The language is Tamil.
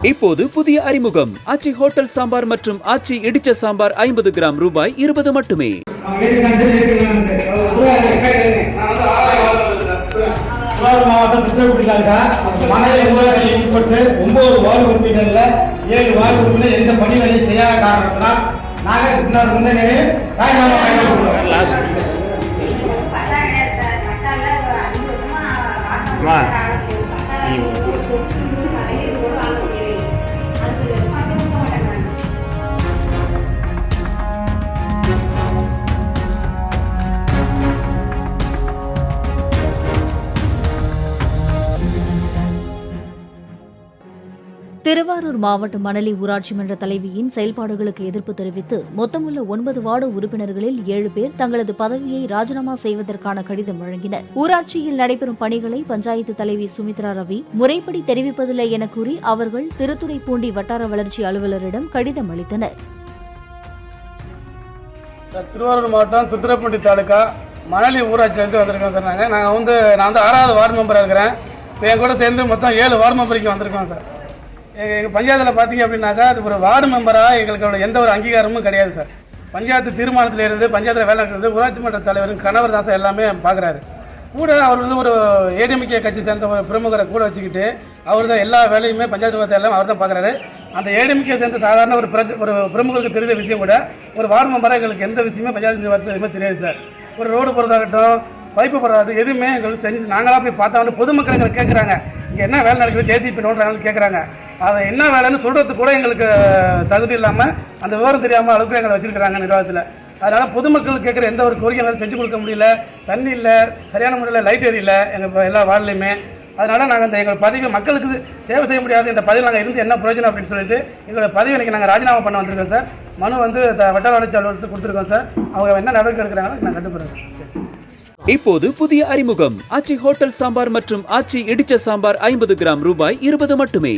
இப்போது புதிய அறிமுகம் ஆச்சி ஹோட்டல் சாம்பார் மற்றும் ஆச்சி இடிச்ச சாம்பார் 50 கிராம் ரூபாய் 20 மட்டுமே. மாவட்டம் சித்திரகுடியில 9 வார்டு உறுப்பினர்ல 7 வார்டு உறுப்பினர் எந்த பணி வேலையும் செய்யாத காரணத்தினால் நாங்கள் முன்னே திருவாரூர் மாவட்ட மணலி ஊராட்சி மன்ற தலைவியின் செயல்பாடுகளுக்கு எதிர்ப்பு தெரிவித்து மொத்தமுள்ள 9 வார்டு உறுப்பினர்களில் 7 பேர் தங்களது பதவியை ராஜினாமா செய்வதற்கான கடிதம் வழங்கினர். ஊராட்சியில் நடைபெறும் பணிகளை பஞ்சாயத்து தலைவி சுமித்ரா ரவி முறைப்படி தெரிவிப்பதில்லை என கூறி அவர்கள் திருத்துறைப்பூண்டி வட்டார வளர்ச்சி அலுவலரிடம் கடிதம் அளித்தனர். திருவாரூர் மாவட்டம் திருத்துறைப்பூண்டி தாலுகா மணலி ஊராட்சியிலிருந்து வந்திருக்கோம் சார். நான் வந்து 6வது வார்டு மெம்பராக இருக்கிறேன். என் கூட சேர்ந்து மொத்தம் 7 வார்டு மெம்பருக்கு வந்திருக்கோம் சார். எங்கள் பஞ்சாயத்தில் பார்த்தீங்க அப்படின்னாக்கா அது ஒரு வார்டு மெம்பராக எங்களுக்கு எந்த ஒரு அங்கீகாரமும் கிடையாது சார். பஞ்சாயத்து தீர்மானத்திலிருந்து பஞ்சாயத்தில் வேலை நடக்கிறது ஊராட்சி மன்ற தலைவரும் கணவர் தான் சார் எல்லாமே பார்க்குறாரு. கூட அவர் வந்து ஒரு ஏடிஎம்கே கட்சி சேர்ந்த ஒரு பிரமுகரை கூட வச்சுக்கிட்டு அவர் தான் எல்லா வேலையுமே பஞ்சாயத்து எல்லாம் அவர் தான் பார்க்குறாரு. அந்த ஏடிஎம்கே சேர்ந்த சாதாரண ஒரு பிரமுகருக்கு தெரிந்த விஷயம் கூட ஒரு வார்டு மெம்பராக எங்களுக்கு எந்த விஷயமே பஞ்சாயத்து எதுவுமே தெரியாது சார். ஒரு ரோடு போகிறதாகட்டும் பைப்பு போடுறது எதுவுமே எங்களுக்கு செஞ்சு நாங்களாக போய் பார்த்தா வந்து பொதுமக்கள் எங்களுக்கு கேட்குறாங்க, இங்கே என்ன வேலை நடக்குது ஜேசிபி நோட்டுறாங்கன்னு கேட்குறாங்க. அதை என்ன வேலைன்னு சொல்கிறதுக்கு கூட எங்களுக்கு தகுதி இல்லாமல் அந்த விவரம் தெரியாமல் அளவுக்கு எங்களை வச்சுருக்கிறாங்க நிர்வாகத்தில். அதனால் பொதுமக்கள் கேட்குற எந்த ஒரு கோரிக்கையும் செஞ்சு கொடுக்க முடியல. தண்ணி இல்லை, சரியான முறையில் லைட் எரியல எங்கள் எல்லா வார்டுலையுமே. அதனால் நாங்கள் எங்கள் பதவி மக்களுக்கு சேவை செய்ய முடியாது, இந்த பதவி நாங்கள் இருந்து என்ன பிரயோஜனம் அப்படின்னு சொல்லிட்டு எங்களோட பதவி இன்றைக்கி நாங்கள் ராஜினாமா பண்ண வந்திருக்கோம் சார். மனு வந்து வட்டார வளர்ச்சி அலுவலகத்துக்கு கொடுத்துருக்கோம் சார். அவங்க என்ன நடவடிக்கை எடுக்கிறாங்களோ நான் கண்டுபிடிறேன் சார். இப்போது புதிய அறிமுகம் ஆச்சி ஹோட்டல் சாம்பார் மற்றும் ஆச்சி இடிச்ச சாம்பார் 50 கிராம் ரூபாய் 20 மட்டுமே.